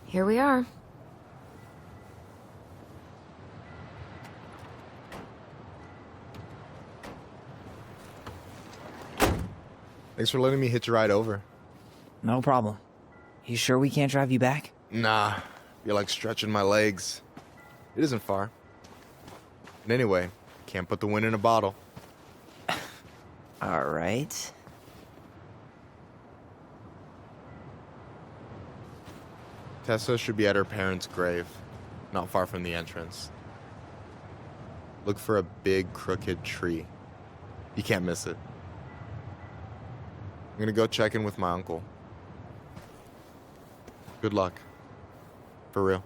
Here we are. Thanks for letting me hitch a ride over. No problem. You sure we can't drive you back? Nah, you're like stretching my legs. It isn't far. And anyway, can't put the wind in a bottle. All right. Tessa should be at her parents' grave, not far from the entrance. Look for a big crooked tree. You can't miss it. I'm gonna go check in with my uncle. Good luck. For real.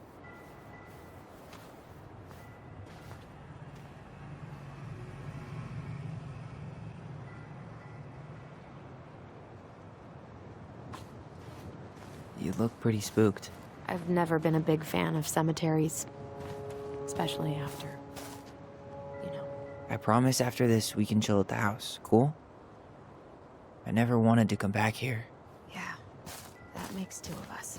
You look pretty spooked. I've never been a big fan of cemeteries. Especially after, I promise after this we can chill at the house, cool? I never wanted to come back here. Yeah, that makes two of us.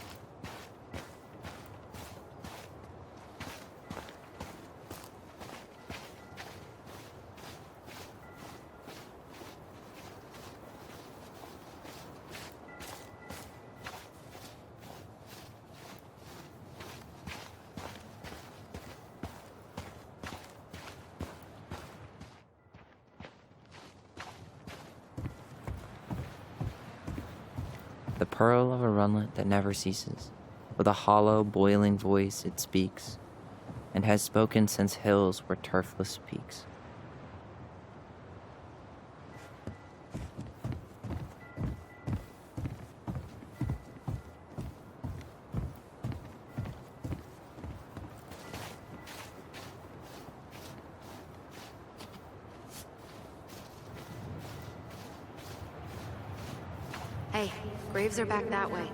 The pearl of a runlet that never ceases. With a hollow, boiling voice it speaks, and has spoken since hills were turfless peaks. Hey, graves are back that way.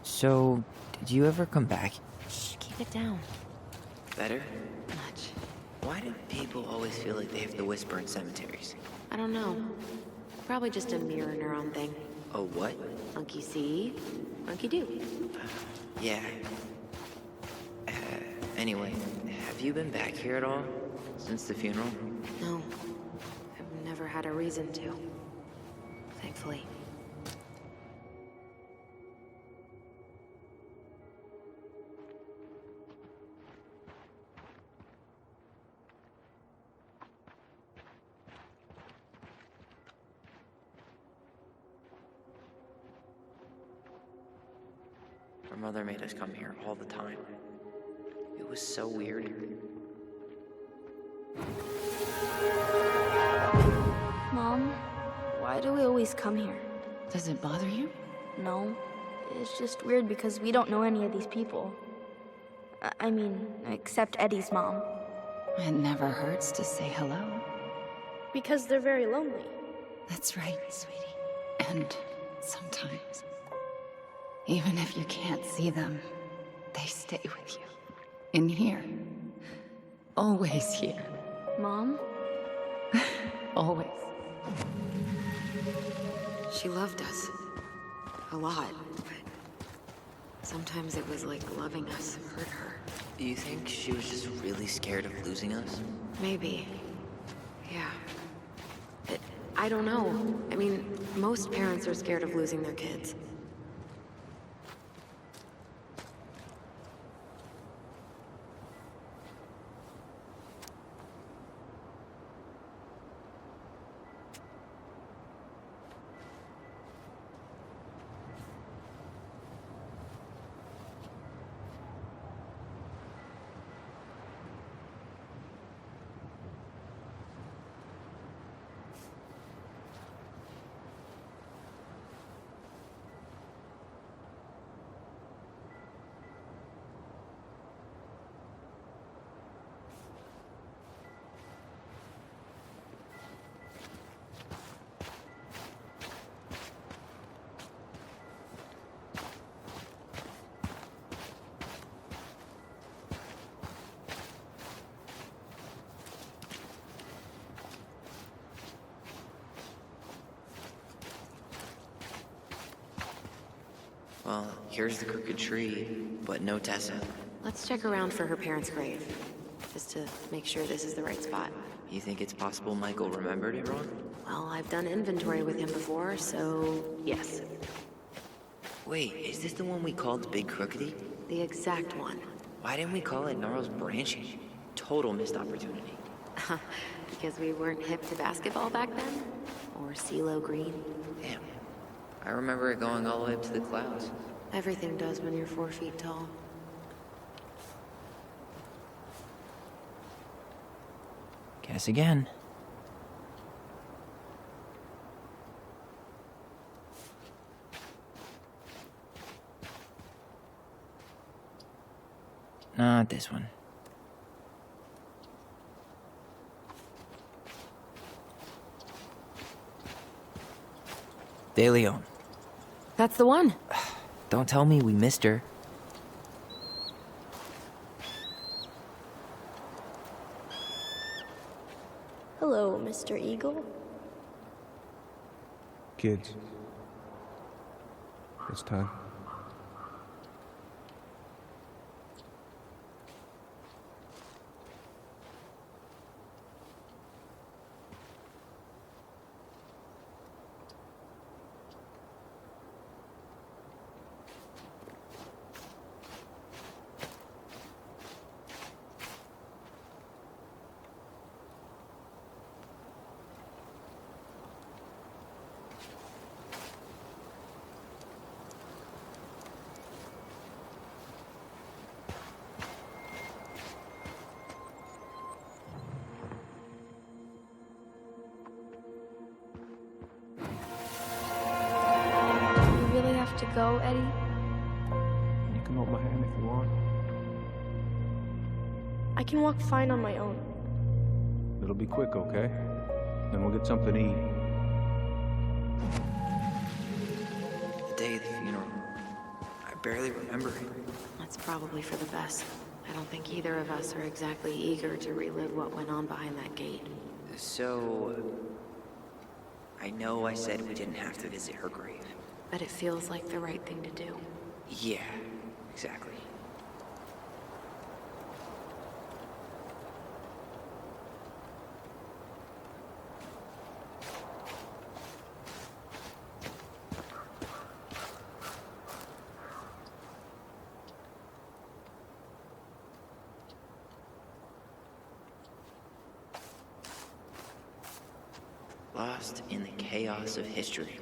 So, did you ever come back? Shh, keep it down. Better? Much. Why do people always feel like they have to whisper in cemeteries? I don't know. Probably just a mirror neuron thing. Oh, what? Monkey see, monkey do. Yeah. Anyway, have you been back here at all? Since the funeral? No, I've never had a reason to. Thankfully. Our mother made us come here all the time. It was so weird. Mom, why do we always come here? Does it bother you? No, it's just weird because we don't know any of these people. I mean, except Eddie's mom. It never hurts to say hello. Because they're very lonely. That's right, sweetie. And sometimes, even if you can't see them, they stay with you. In here. Always here. Mom? Always. She loved us. A lot, but sometimes it was like loving us hurt her. Do you think she was just really scared of losing us? Maybe. Yeah. I don't know. I mean, most parents are scared of losing their kids. Well, here's the crooked tree, but no Tessa. Let's check around for her parents' grave, just to make sure this is the right spot. You think it's possible Michael remembered it wrong? Well, I've done inventory with him before, so yes. Wait, is this the one we called the Big Crookedy? The exact one. Why didn't we call it Gnarl's Branching? Total missed opportunity. Because we weren't hip to basketball back then? Or CeeLo Green? Damn. I remember it going all the way up to the clouds. Everything does when you're 4 feet tall. Guess again. Not this one. De Leon. That's the one. Don't tell me we missed her. Hello, Mr. Eagle. Kids. It's time. You really have to go, Eddie? You can hold my hand if you want. I can walk fine on my own. It'll be quick, okay? Then we'll get something to eat. The day of the funeral. I barely remember it. That's probably for the best. I don't think either of us are exactly eager to relive what went on behind that gate. So... I know I said we didn't have to visit her grave. But it feels like the right thing to do. Yeah, exactly. Lost in the chaos of history.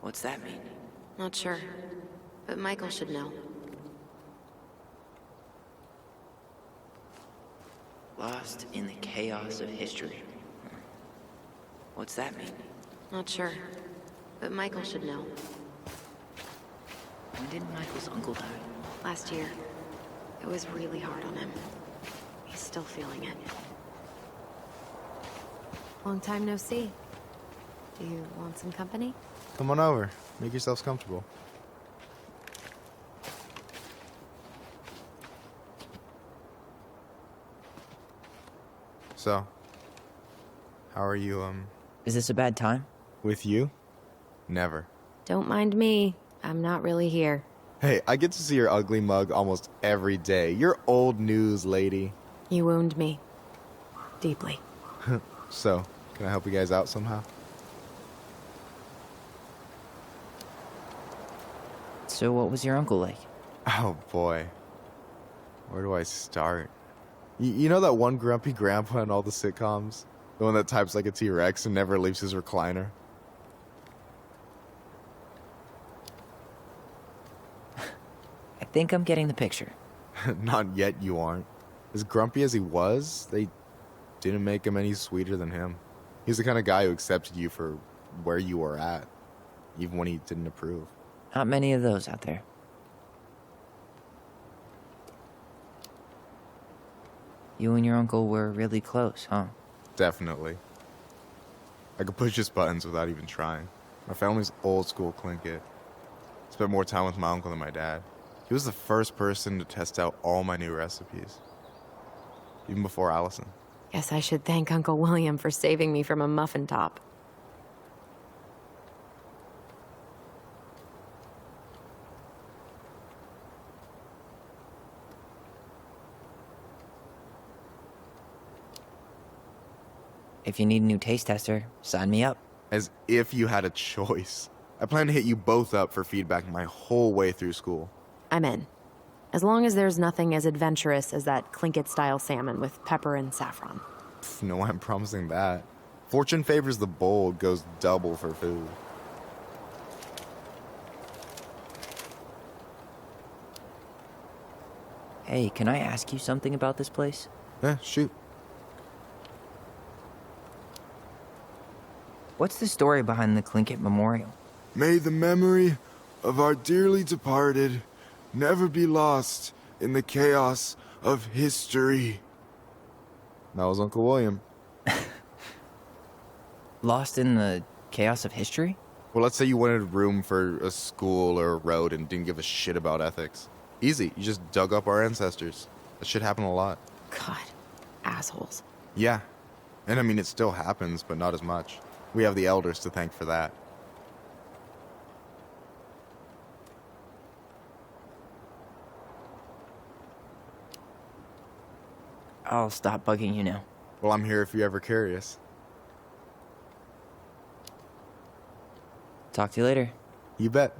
What's that mean? Not sure. But Michael should know. Lost in the chaos of history. What's that mean? Not sure. But Michael should know. When did Michael's uncle die? Last year. It was really hard on him. He's still feeling it. Long time no see. Do you want some company? Come on over. Make yourselves comfortable. So, how are you, Is this a bad time? with you? Never. Don't mind me. I'm not really here. Hey, I get to see your ugly mug almost every day. You're old news, lady. You wound me. Deeply. So, can I help you guys out somehow? So what was your uncle like? Oh boy. Where do I start? You know that one grumpy grandpa in all the sitcoms? The one that types like a T-Rex and never leaves his recliner? I think I'm getting the picture. Not yet, you aren't. As grumpy as he was, they didn't make him any sweeter than him. He's the kind of guy who accepted you for where you were at, even when he didn't approve. Not many of those out there. You and your uncle were really close, huh? Definitely. I could push his buttons without even trying. My family's old school Clinkit. Spent more time with my uncle than my dad. He was the first person to test out all my new recipes. Even before Allison. Guess I should thank Uncle William for saving me from a muffin top. If you need a new taste tester, sign me up. As if you had a choice. I plan to hit you both up for feedback my whole way through school. I'm in. As long as there's nothing as adventurous as that Tlingit-style salmon with pepper and saffron. Pff, no, I'm promising that. Fortune favors the bold, goes double for food. Hey, can I ask you something about this place? Shoot. What's the story behind the Tlingit Memorial? May the memory of our dearly departed never be lost in the chaos of history. That was Uncle William. Lost in the chaos of history? Well, let's say you wanted room for a school or a road and didn't give a shit about ethics. Easy, you just dug up our ancestors. That shit happened a lot. God, assholes. Yeah. And I mean, it still happens, but not as much. We have the elders to thank for that. I'll stop bugging you now. Well, I'm here if you're ever curious. Talk to you later. You bet.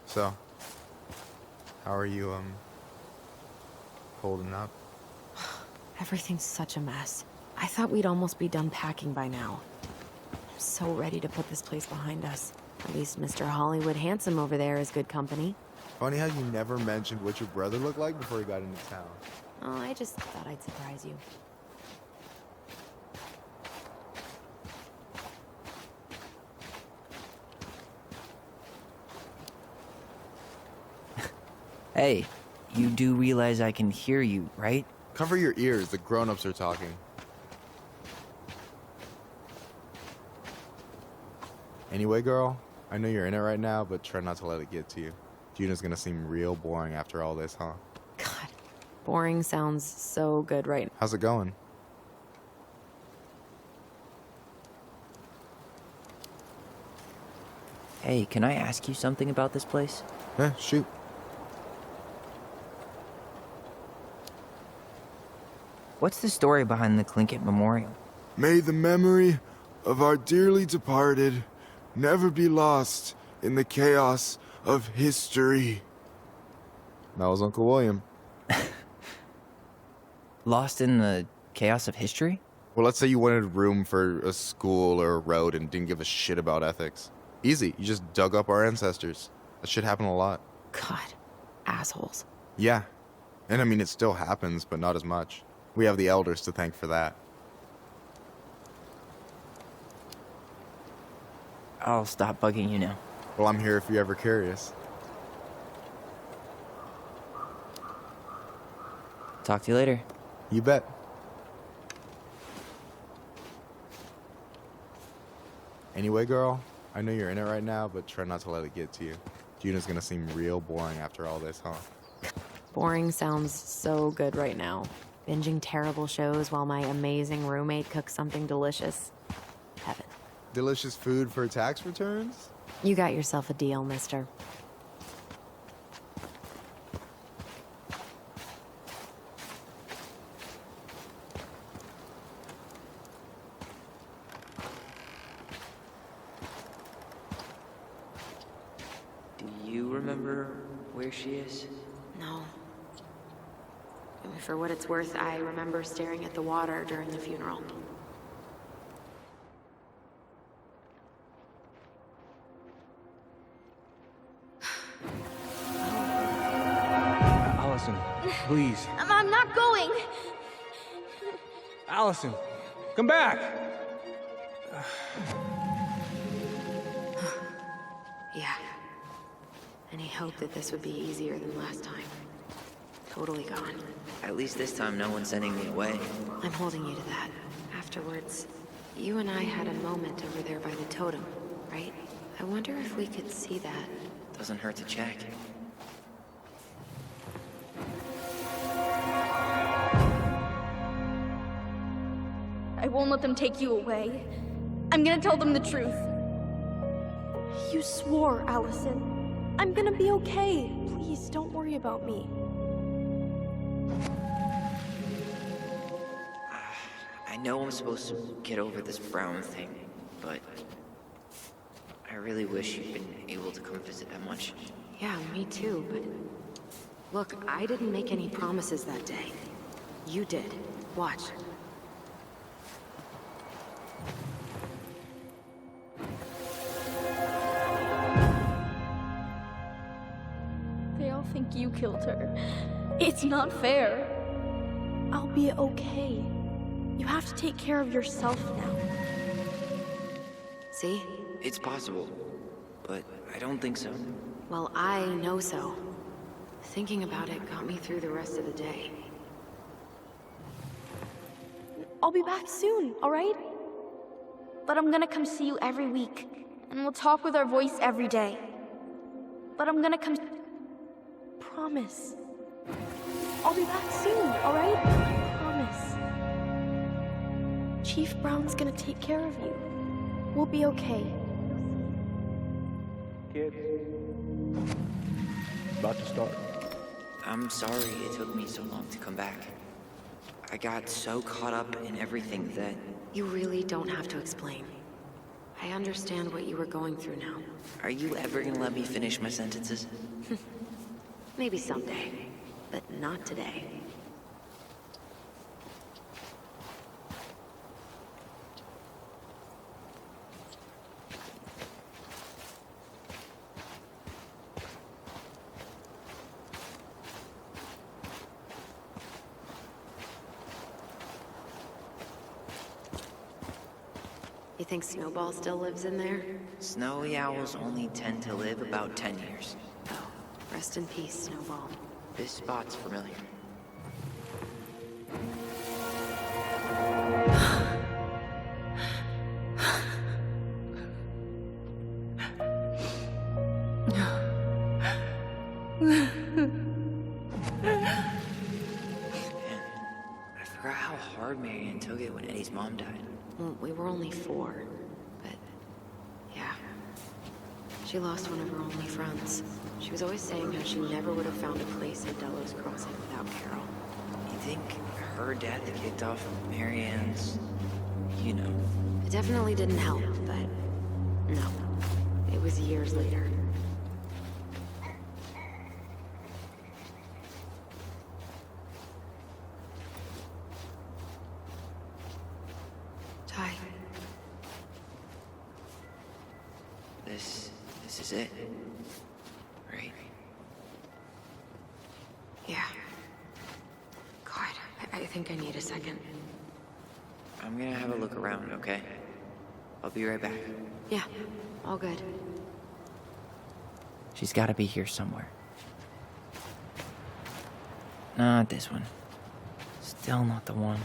So, how are you, holding up? Everything's such a mess. I thought we'd almost be done packing by now. I'm so ready to put this place behind us. At least Mr. Hollywood Handsome over there is good company. Funny how you never mentioned what your brother looked like before he got into town. Oh, I just thought I'd surprise you. Hey, you do realize I can hear you, right? Cover your ears, the grown-ups are talking. Anyway, girl, I know you're in it right now, but try not to let it get to you. Juna's gonna seem real boring after all this, huh? God, boring sounds so good right now. How's it going? Hey, can I ask you something about this place? Shoot. What's the story behind the Tlingit Memorial? May the memory of our dearly departed never be lost in the chaos of history. That was Uncle William. Lost in the chaos of history? Well, let's say you wanted room for a school or a road and didn't give a shit about ethics. Easy, you just dug up our ancestors. That shit happened a lot. God, assholes. Yeah. And I mean, it still happens, but not as much. We have the elders to thank for that. I'll stop bugging you now. Well, I'm here if you're ever curious. Talk to you later. You bet. Anyway, girl, I know you're in it right now, but try not to let it get to you. Juna's gonna seem real boring after all this, huh? Boring sounds so good right now. Binging terrible shows while my amazing roommate cooks something delicious. Heaven. Delicious food for tax returns? You got yourself a deal, mister. Do you remember where she is? No. For what it's worth, I remember staring at the water during the funeral. Allison, please. I'm not going. Allison, come back! Yeah. Any hope that this would be easier than last time? Totally gone. At least this time no one's sending me away. I'm holding you to that. Afterwards, you and I had a moment over there by the totem, right? I wonder if we could see that. Doesn't hurt to check. I won't let them take you away. I'm gonna tell them the truth. You swore, Allison. I'm gonna be okay. Please, don't worry about me. I know I'm supposed to get over this Brown thing, but I really wish you'd been able to come visit that much. Yeah, me too, but... Look, I didn't make any promises that day. You did. Watch. They all think you killed her. It's not fair. I'll be okay. You have to take care of yourself now. See? It's possible, but I don't think so. Well, I know so. Thinking about it got me through the rest of the day. I'll be back soon, alright? But I'm gonna come see you every week, and we'll talk with our voice every day. But I'm gonna come... Promise. I'll be back soon, alright? Promise. Chief Brown's gonna take care of you. We'll be okay. Kids. About to start. I'm sorry it took me so long to come back. I got so caught up in everything that... You really don't have to explain. I understand what you were going through now. Are you ever gonna let me finish my sentences? Maybe someday, but not today. You think Snowball still lives in there? Snowy owls only tend to live about 10 years. Oh, rest in peace, Snowball. This spot's familiar. I forgot how hard Marianne took it when Eddie's mom died. Well, we were only 4, but yeah. She lost one of her only friends. She was always saying how she never would have found a place at Delos Crossing without Carol. You think her death kicked off Marianne's, you know? It definitely didn't help, but no. It was years later. Ty. This is it, right? Yeah. God, I think I need a second. I'm gonna have a look around, okay? I'll be right back. Yeah, all good. She's gotta be here somewhere. Not this one. Still not the one.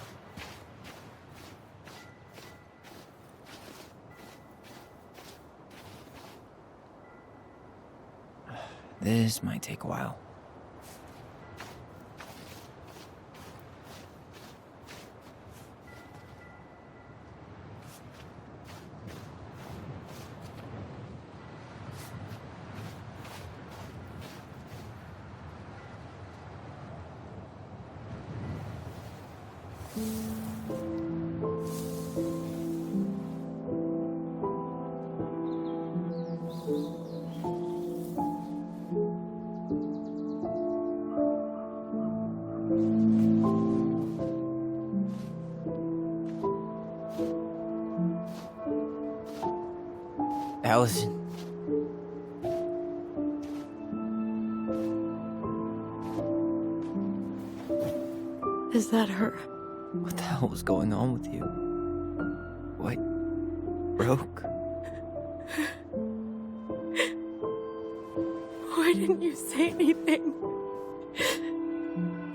This might take a while. Allison. Is that her? What the hell was going on with you? What broke? Why didn't you say anything?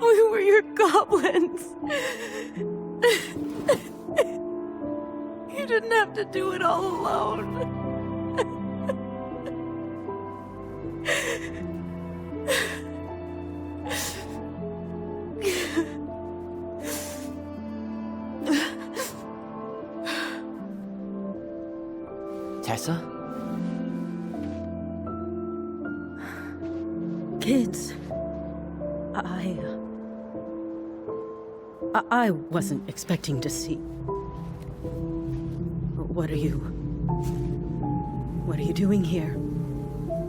We were your goblins. You didn't have to do it all alone. Tessa? Kids, I wasn't expecting to see. What are you doing here?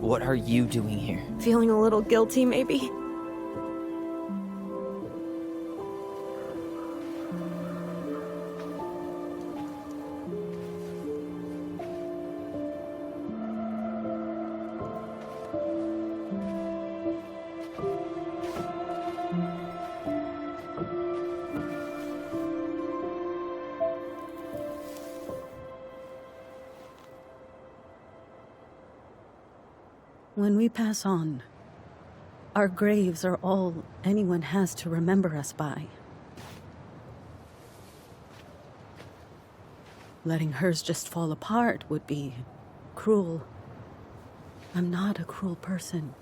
What are you doing here? Feeling a little guilty, maybe? When we pass on, our graves are all anyone has to remember us by. Letting hers just fall apart would be cruel. I'm not a cruel person.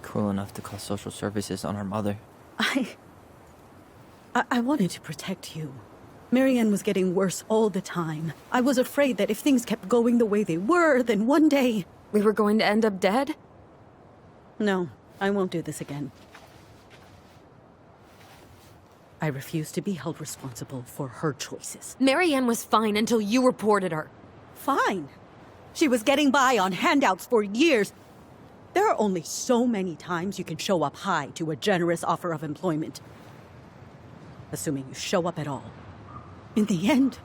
Cruel enough to call social services on our mother. I wanted to protect you. Marianne was getting worse all the time. I was afraid that if things kept going the way they were, then one day... We were going to end up dead? No, I won't do this again. I refuse to be held responsible for her choices. Marianne was fine until you reported her. Fine. She was getting by on handouts for years. There are only so many times you can show up high to a generous offer of employment. Assuming you show up at all. In the end,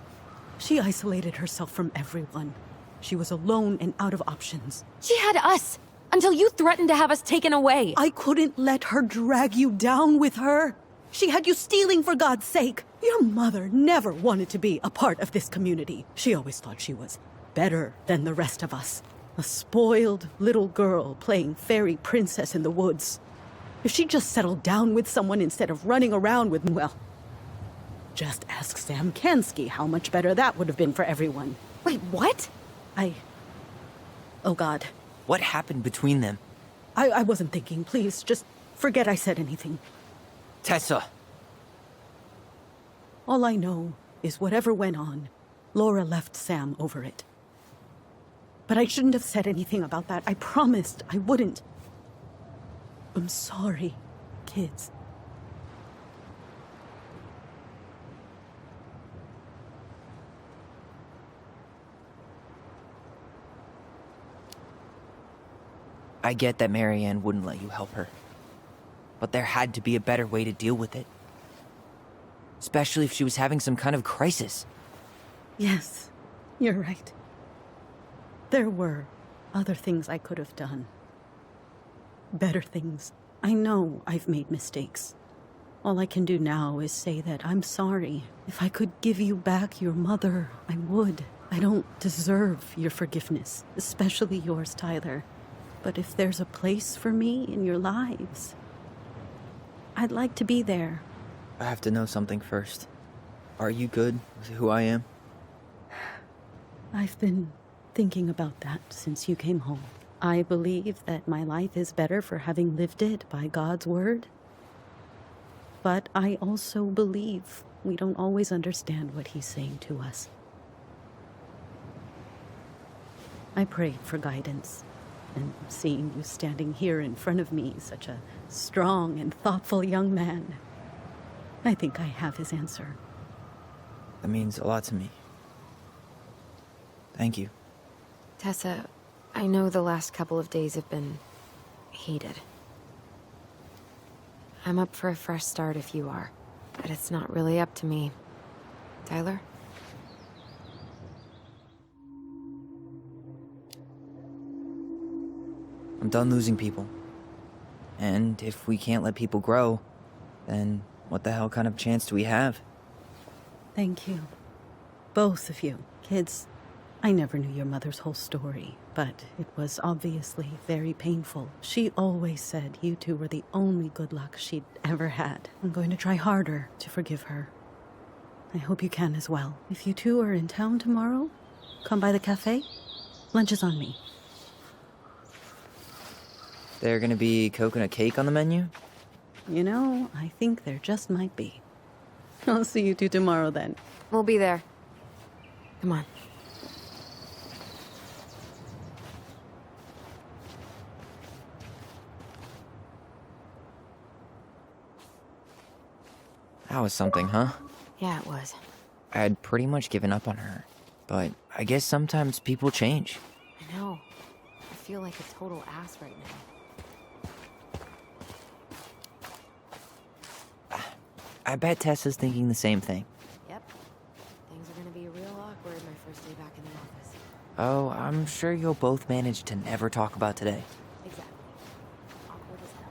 she isolated herself from everyone. She was alone and out of options. She had us, until you threatened to have us taken away. I couldn't let her drag you down with her. She had you stealing for God's sake. Your mother never wanted to be a part of this community. She always thought she was better than the rest of us. A spoiled little girl playing fairy princess in the woods. If she just settled down with someone instead of running around with, well, just ask Sam Kansky how much better that would have been for everyone. Wait, what? Oh God. What happened between them? I wasn't thinking. Please, just forget I said anything. Tessa! All I know is whatever went on, Laura left Sam over it. But I shouldn't have said anything about that. I promised I wouldn't. I'm sorry, kids. I get that Marianne wouldn't let you help her. But there had to be a better way to deal with it. Especially if she was having some kind of crisis. Yes, you're right. There were other things I could have done. Better things. I know I've made mistakes. All I can do now is say that I'm sorry. If I could give you back your mother, I would. I don't deserve your forgiveness, especially yours, Tyler. But if there's a place for me in your lives, I'd like to be there. I have to know something first. Are you good with who I am? I've been thinking about that since you came home. I believe that my life is better for having lived it by God's word. But I also believe we don't always understand what he's saying to us. I prayed for guidance. And seeing you standing here in front of me, such a strong and thoughtful young man, I think I have his answer. That means a lot to me. Thank you. Tessa, I know the last couple of days have been heated. I'm up for a fresh start if you are, but it's not really up to me. Tyler? I'm done losing people. And if we can't let people grow, then what the hell kind of chance do we have? Thank you. Both of you. Kids, I never knew your mother's whole story, but it was obviously very painful. She always said you two were the only good luck she'd ever had. I'm going to try harder to forgive her. I hope you can as well. If you two are in town tomorrow, come by the cafe. Lunch is on me. There gonna be coconut cake on the menu? You know, I think there just might be. I'll see you two tomorrow then. We'll be there. Come on. That was something, huh? Yeah, it was. I had pretty much given up on her, but I guess sometimes people change. I know. I feel like a total ass right now. I bet Tessa's thinking the same thing. Yep. Things are gonna be real awkward my first day back in the office. Oh, I'm sure you'll both manage to never talk about today. Exactly. Awkward as hell.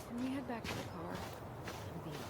Can we head back to the car? I'm beat.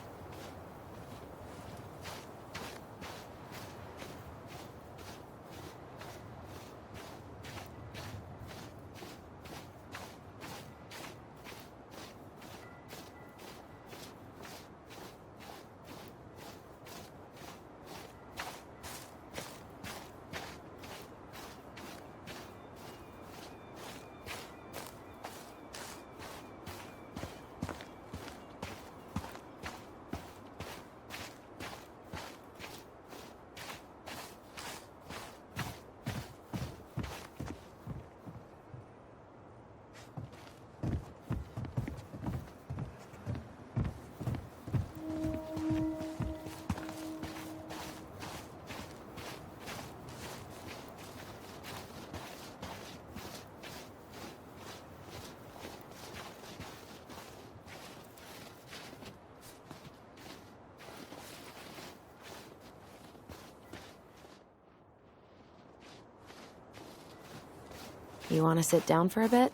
You want to sit down for a bit?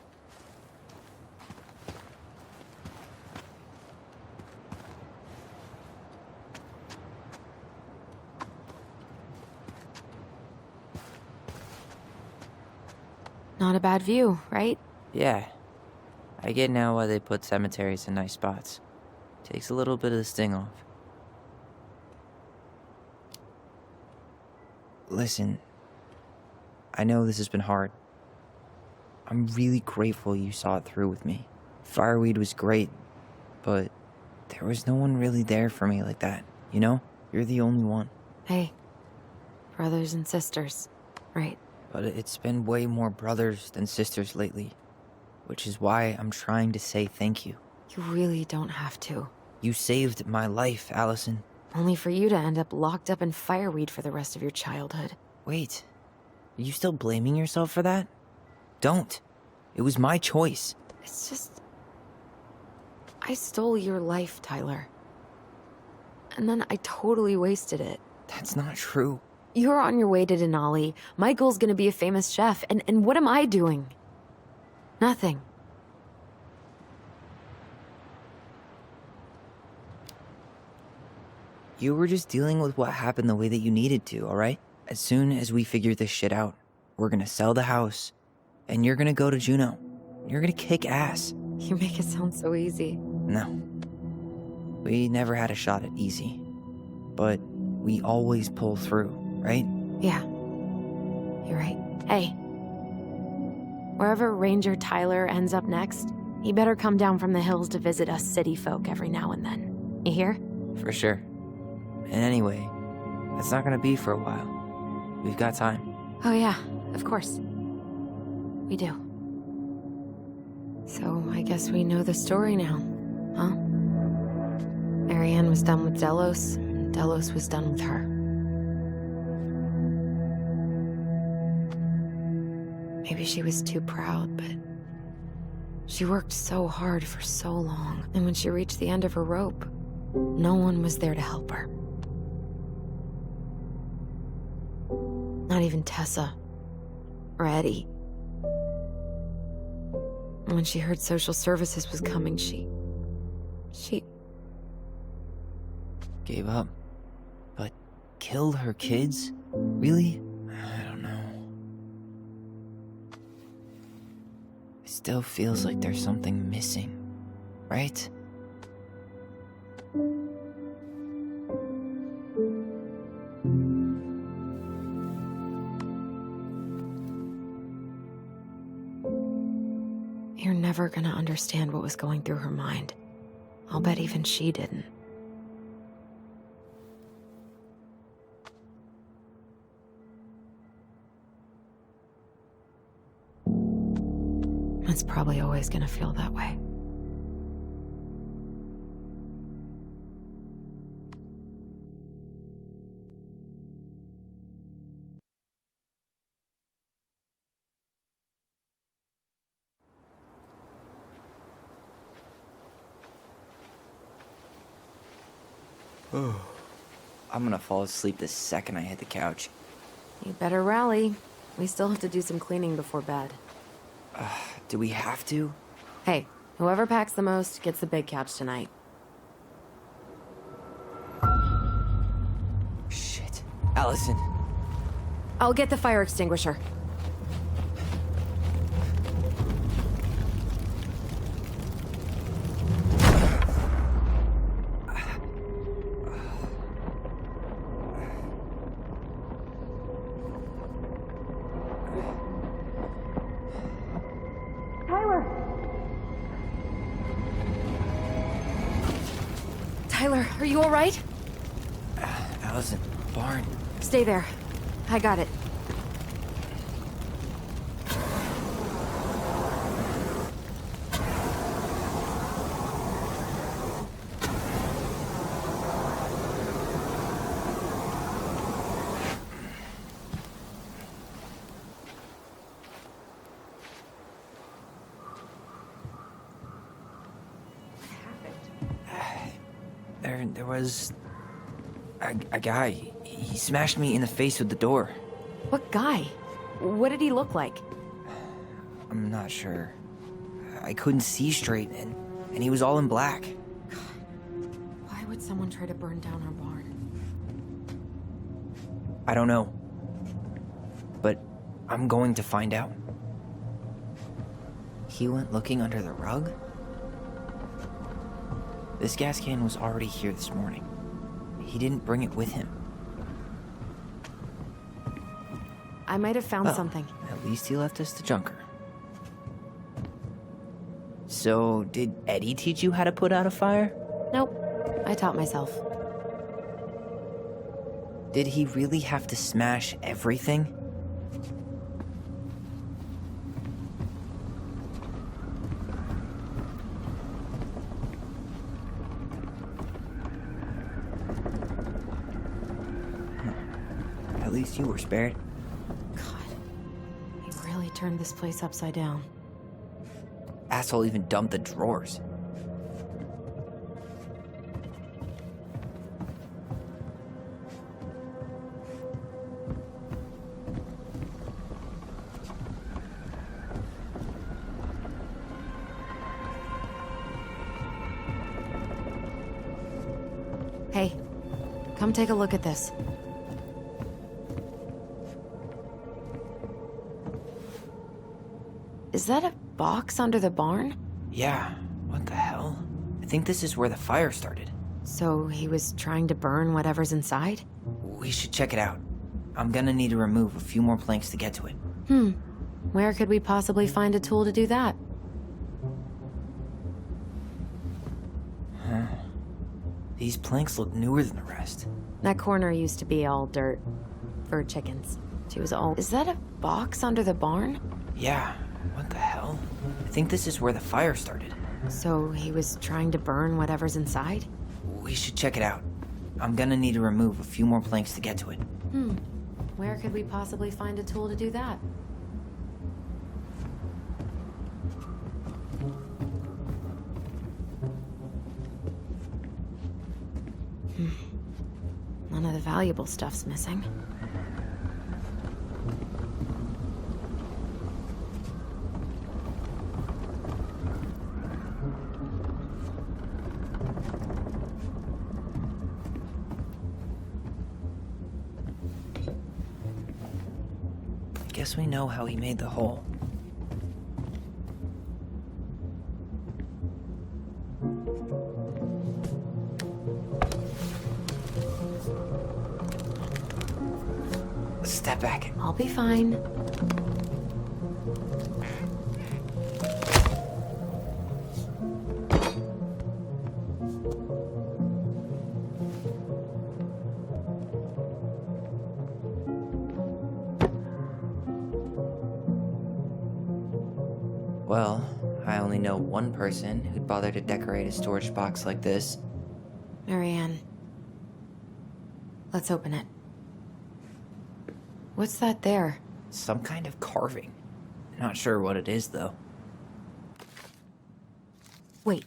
Not a bad view, right? Yeah. I get now why they put cemeteries in nice spots. Takes a little bit of the sting off. Listen, I know this has been hard. I'm really grateful you saw it through with me. Fireweed was great, but there was no one really there for me like that, you know? You're the only one. Hey, brothers and sisters, right? But it's been way more brothers than sisters lately, which is why I'm trying to say thank you. You really don't have to. You saved my life, Allison. Only for you to end up locked up in fireweed for the rest of your childhood. Wait, are you still blaming yourself for that? Don't. It was my choice. It's just... I stole your life, Tyler. And then I totally wasted it. That's not true. You're on your way to Denali. Michael's gonna be a famous chef, and what am I doing? Nothing. You were just dealing with what happened the way that you needed to, alright? As soon as we figure this shit out, we're gonna sell the house, and you're gonna go to Juneau. You're gonna kick ass. You make it sound so easy. No. We never had a shot at easy. But we always pull through, right? Yeah. You're right. Hey. Wherever Ranger Tyler ends up next, he better come down from the hills to visit us city folk every now and then. You hear? For sure. And anyway, that's not gonna be for a while. We've got time. Oh yeah, of course. We do. So I guess we know the story now, huh? Marianne was done with Delos, and Delos was done with her. Maybe she was too proud, but she worked so hard for so long, and when she reached the end of her rope, no one was there to help her. Not even Tessa or Eddie. When she heard social services was coming, she Gave up. But killed her kids? Really? I don't know. It still feels like there's something missing, right? You're never gonna understand what was going through her mind. I'll bet even she didn't. It's probably always gonna feel that way. I'm gonna fall asleep the second I hit the couch. You better rally. We still have to do some cleaning before bed. Do we have to? Hey, whoever packs the most gets the big couch tonight. Shit. Allison. I'll get the fire extinguisher. Tyler, are you all right? Allison, barn. Stay there. I got it. There was a guy. He smashed me in the face with the door. What guy? What did he look like? I'm not sure. I couldn't see straight, and he was all in black. Why would someone try to burn down our barn? I don't know. But I'm going to find out. He went looking under the rug? This gas can was already here this morning. He didn't bring it with him. I might have found Well, something. At least he left us the junker. So, did Eddie teach you how to put out a fire? Nope. I taught myself. Did he really have to smash everything? At least you were spared. God. He really turned this place upside down. Asshole even dumped the drawers. Hey, come take a look at this. Is that a box under the barn? Yeah, what the hell? I think this is where the fire started. So he was trying to burn whatever's inside? We should check it out. I'm gonna need to remove a few more planks to get to it. Where could we possibly find a tool to do that? These planks look newer than the rest. That corner used to be all dirt. For chickens. She was all... Is that a box under the barn? Yeah, what the hell? I think this is where the fire started. So he was trying to burn whatever's inside? We should check it out. I'm gonna need to remove a few more planks to get to it. Where could we possibly find a tool to do that? None of the valuable stuff's missing. Guess we know how he made the hole. Step back. I'll be fine. Well, I only know one person who'd bother to decorate a storage box like this. Marianne. Let's open it. What's that there? Some kind of carving. Not sure what it is, though. Wait.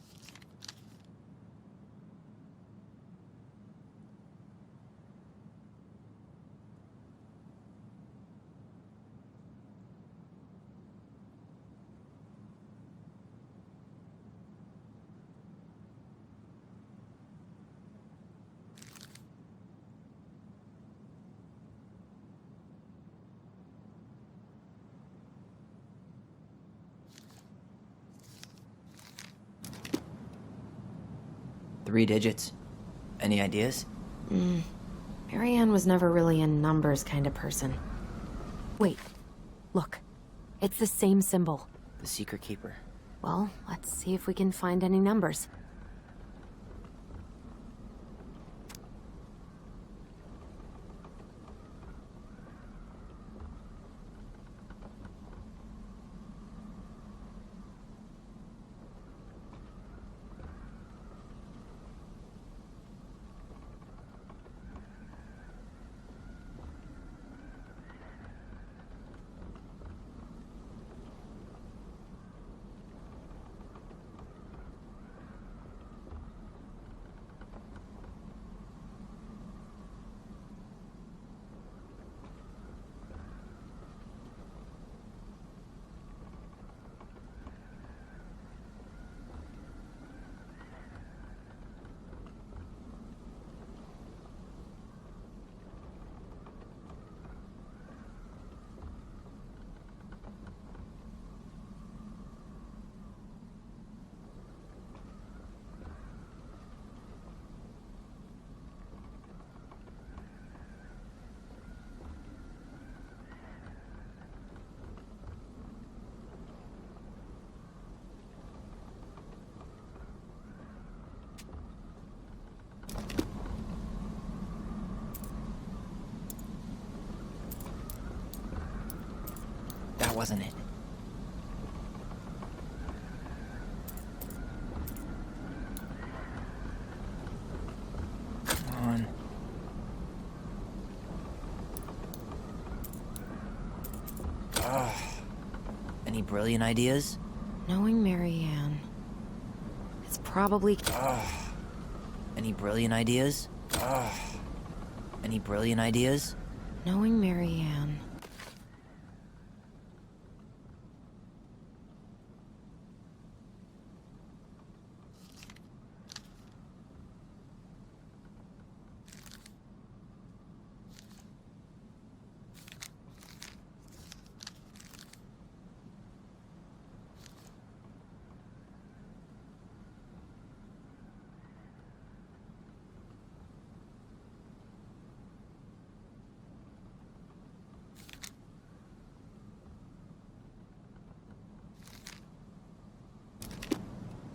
Three digits. Any ideas? Marianne was never really a numbers kind of person. Wait. Look. It's the same symbol. The Secret Keeper. Well, let's see if we can find any numbers. That wasn't it. Come on. Any brilliant ideas? Knowing Marianne. It's probably... Any brilliant ideas? Any brilliant ideas? Knowing Marianne.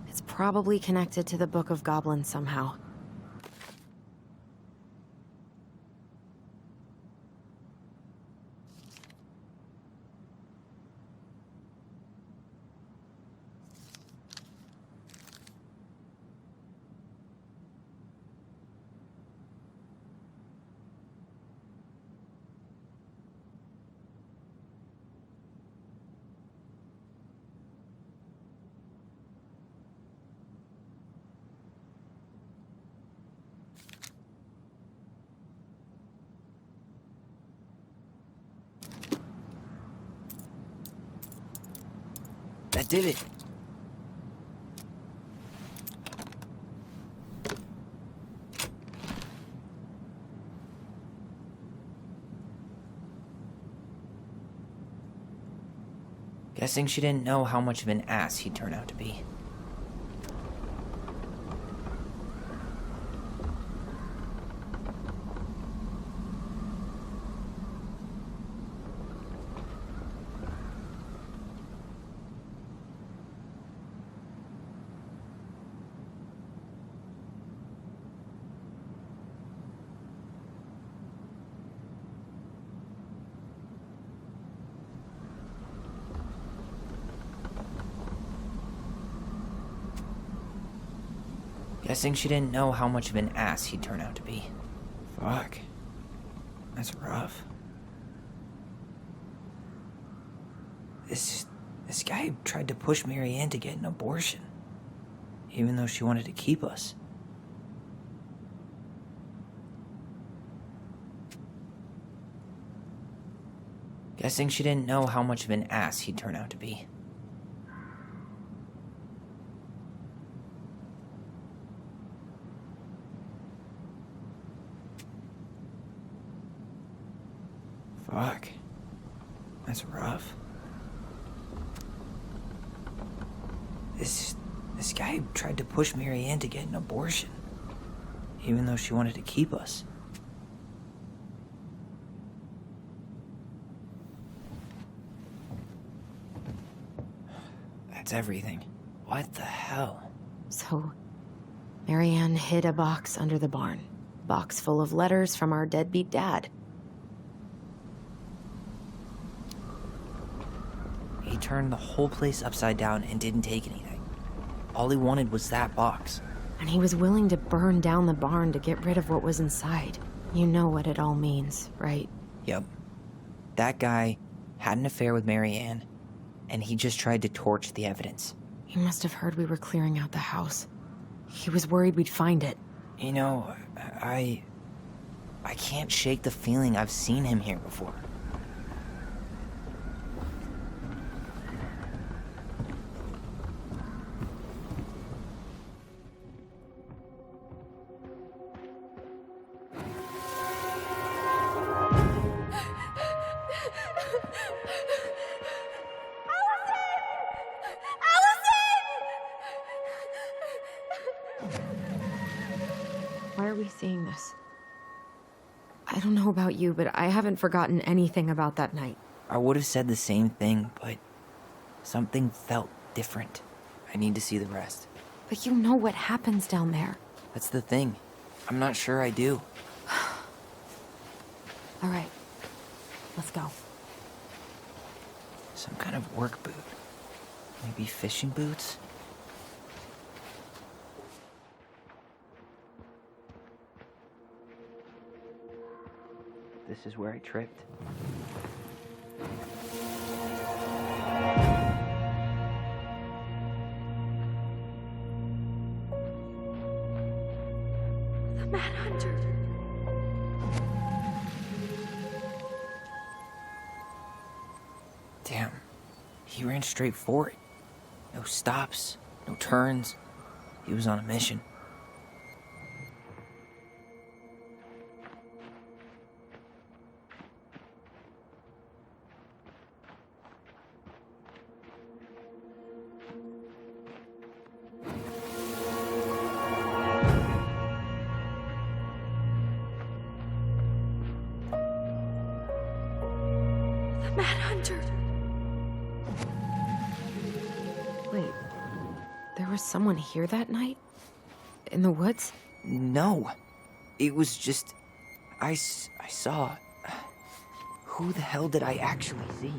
It's probably connected to the Book of Goblins somehow. That did it. Guessing she didn't know how much of an ass he'd turn out to be. Guessing she didn't know how much of an ass he'd turn out to be. Fuck. That's rough. This guy tried to push Marianne to get an abortion, even though she wanted to keep us. Guessing she didn't know how much of an ass he'd turn out to be. Fuck. That's rough. This guy tried to push Marianne to get an abortion, even though she wanted to keep us. That's everything. What the hell? So, Marianne hid a box under the barn. Box full of letters from our deadbeat dad. He turned the whole place upside down and didn't take anything. All he wanted was that box. And he was willing to burn down the barn to get rid of what was inside. You know what it all means, right? Yep. That guy had an affair with Marianne, and he just tried to torch the evidence. He must have heard we were clearing out the house. He was worried we'd find it. You know, I can't shake the feeling I've seen him here before. Why are we seeing this? I don't know about you, but I haven't forgotten anything about that night. I would have said the same thing, but something felt different. I need to see the rest. But you know what happens down there. That's the thing. I'm not sure I do. All right, let's go. Some kind of work boot. Maybe fishing boots? This is where I tripped. The Mad Hunter. Damn. He ran straight for it. No stops, no turns. He was on a mission. The Mad Hunter. Wait, there was someone here that night? In the woods? No. It was just... I saw... Who the hell did I actually see?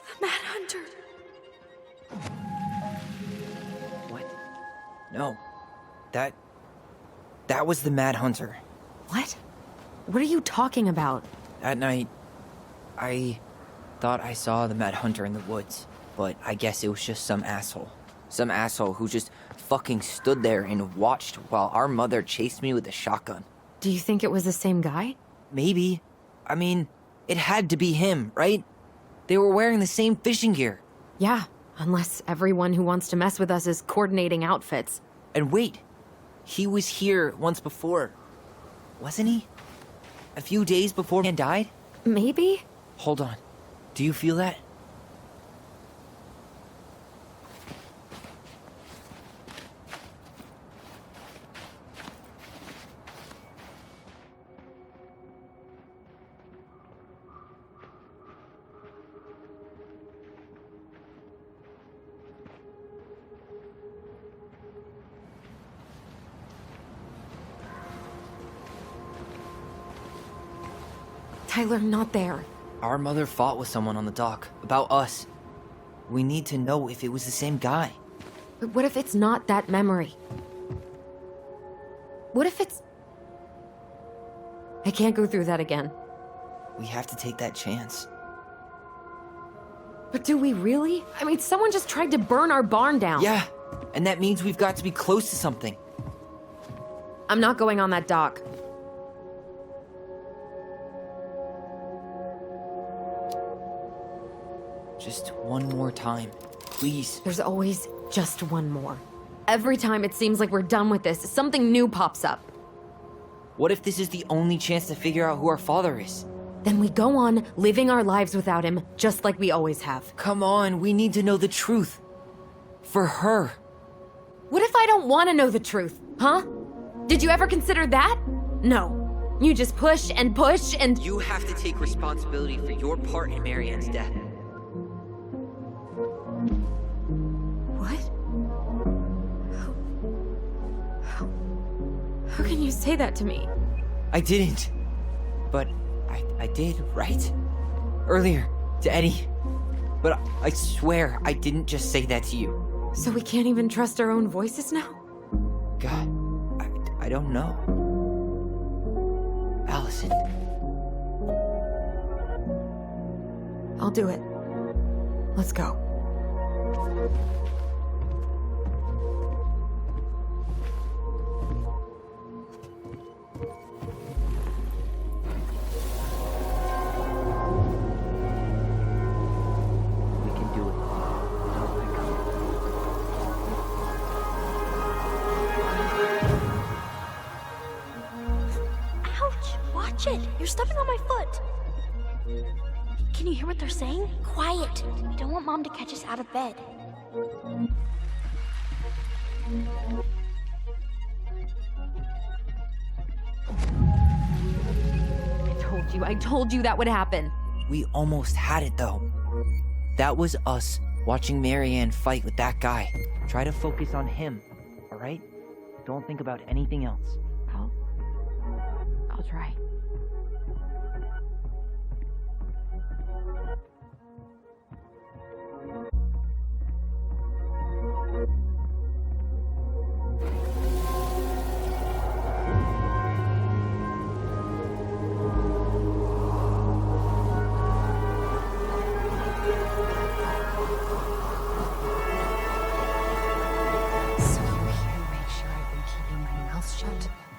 The Mad Hunter. What? No. That was the Mad Hunter. What? What are you talking about? That night, I thought I saw the Mad Hunter in the woods, but I guess it was just some asshole. Some asshole who just fucking stood there and watched while our mother chased me with a shotgun. Do you think it was the same guy? Maybe. I mean, it had to be him, right? They were wearing the same fishing gear. Yeah, unless everyone who wants to mess with us is coordinating outfits. And wait, he was here once before, wasn't he? A few days before man died? Maybe? Hold on. Do you feel that? Tyler, not there. Our mother fought with someone on the dock about us. We need to know if it was the same guy. But what if it's not that memory? What if it's... I can't go through that again. We have to take that chance. But do we really? I mean, someone just tried to burn our barn down. Yeah, and that means we've got to be close to something. I'm not going on that dock. Just one more time, please. There's always just one more. Every time it seems like we're done with this, something new pops up. What if this is the only chance to figure out who our father is? Then we go on living our lives without him, just like we always have. Come on, we need to know the truth. For her. What if I don't want to know the truth, huh? Did you ever consider that? No. You just push and push and... You have to take responsibility for your part in Marianne's death. What? How can you say that to me? I didn't. But I did, right? Earlier, to Eddie. But I swear I didn't just say that to you. So we can't even trust our own voices now? God, I don't know. Allison. I'll do it. Let's go. We can do it. Don't let go. Ouch! Watch it! You're stepping on my foot! Can you hear what they're saying? Quiet! We don't want Mom to catch us out of bed. I told you that would happen. We almost had it, though. That was us watching Marianne fight with that guy. Try to focus on him, all right? Don't think about anything else. I'll try.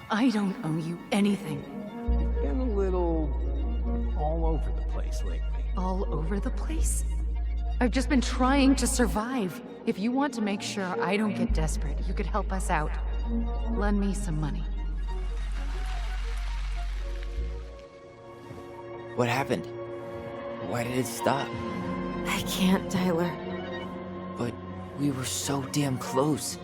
I don't owe you anything. You've been a little all over the place lately. All over the place? I've just been trying to survive. If you want to make sure I don't get desperate, you could help us out. Lend me some money. What happened? Why did it stop? I can't, Tyler. But we were so damn close.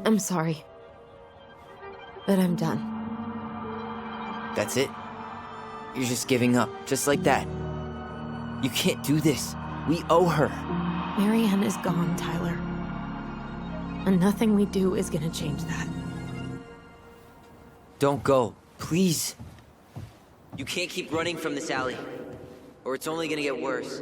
I'm sorry. But I'm done. That's it? You're just giving up, just like that. You can't do this. We owe her. Marianne is gone, Tyler. And nothing we do is gonna change that. Don't go, please. You can't keep running from this alley, or it's only gonna get worse.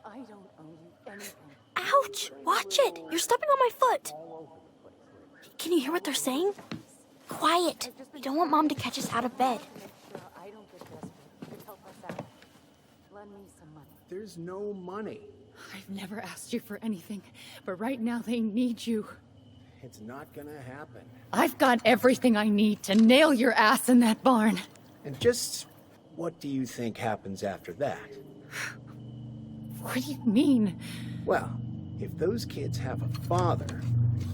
I don't owe you anything. Ouch! Watch it! You're stepping on my foot! Can you hear what they're saying? Quiet! We don't want Mom to catch us out of bed. I don't get desperate. You could help us out. Lend me some money. There's no money. I've never asked you for anything, but right now they need you. It's not gonna happen. I've got everything I need to nail your ass in that barn. And just what do you think happens after that? What do you mean? Well, if those kids have a father,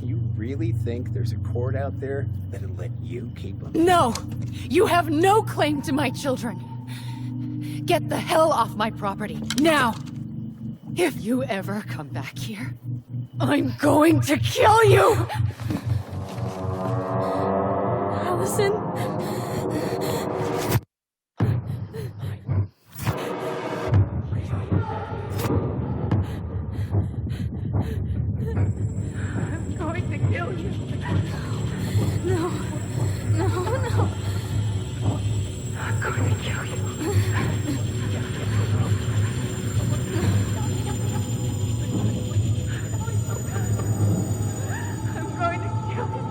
you really think there's a court out there that'll let you keep them? No! You have no claim to my children! Get the hell off my property, now! If you ever come back here, I'm going to kill you! Allison? I'm going to kill you. No. No, no. I'm going to kill you. I'm going to kill you.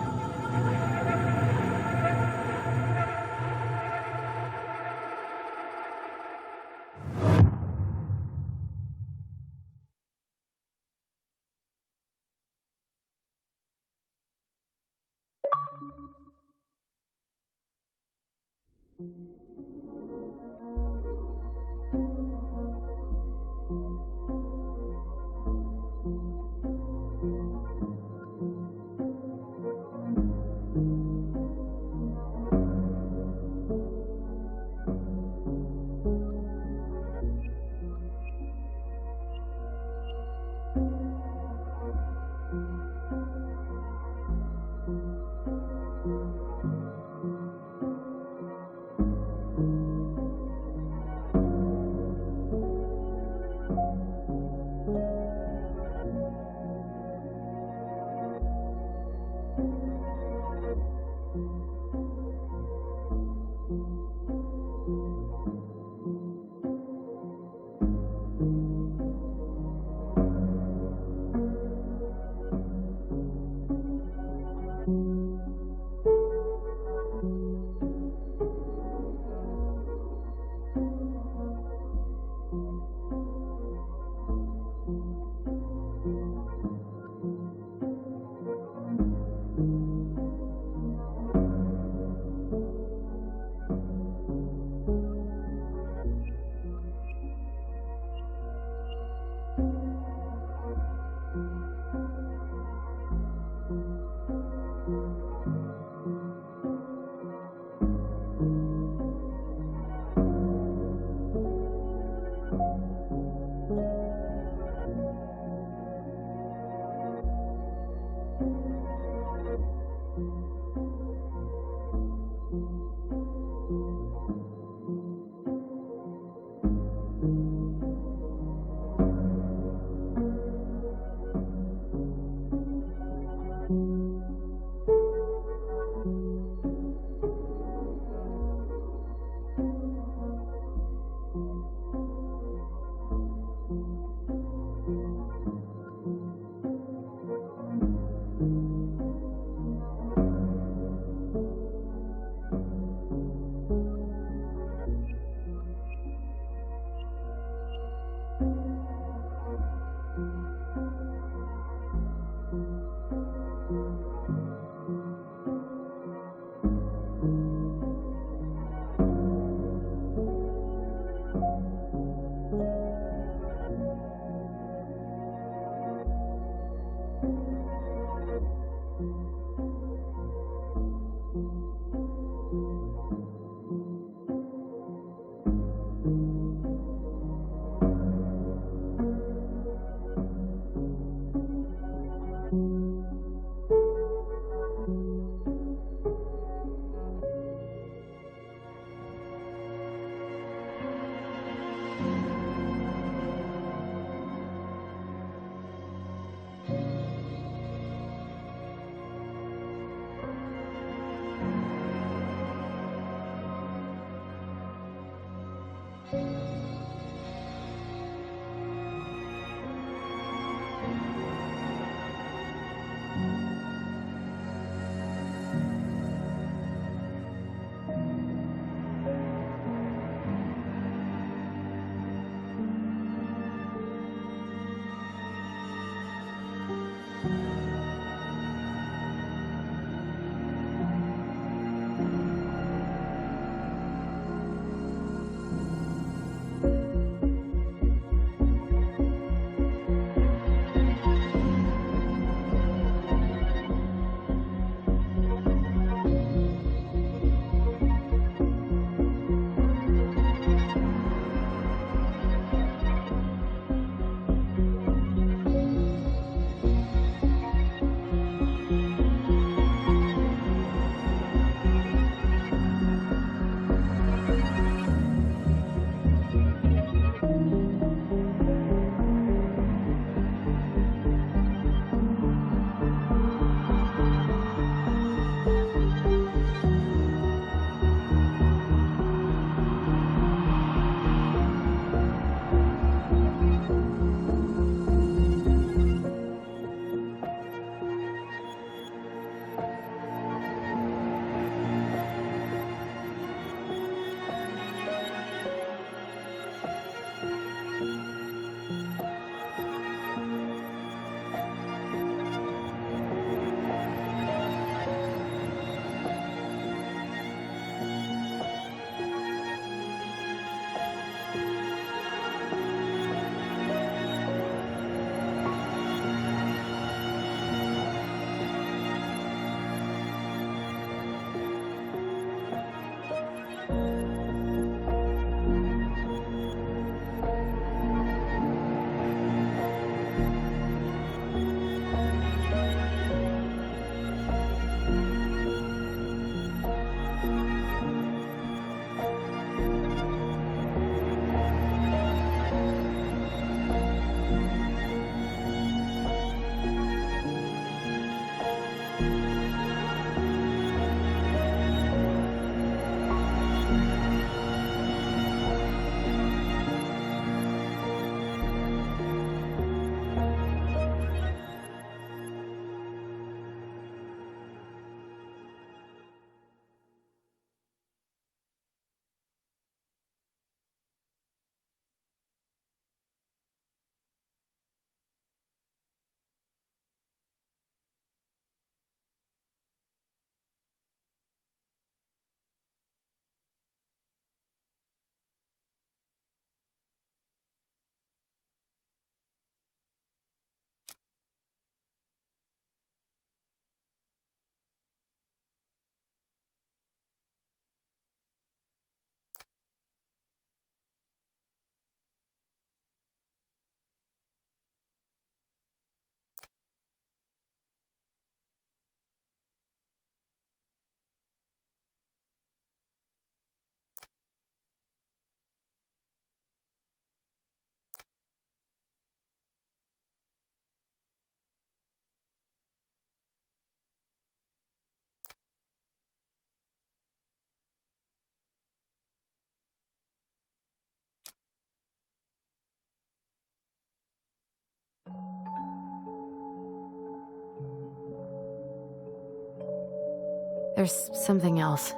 There's something else.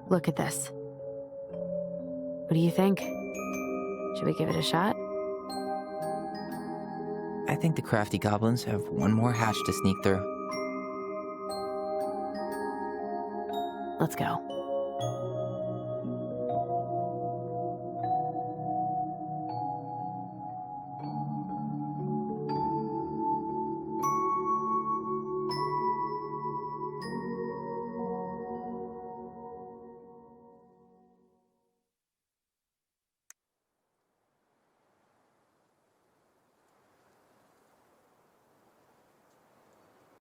Look at this. What do you think? Should we give it a shot? I think the crafty goblins have one more hatch to sneak through. Let's go.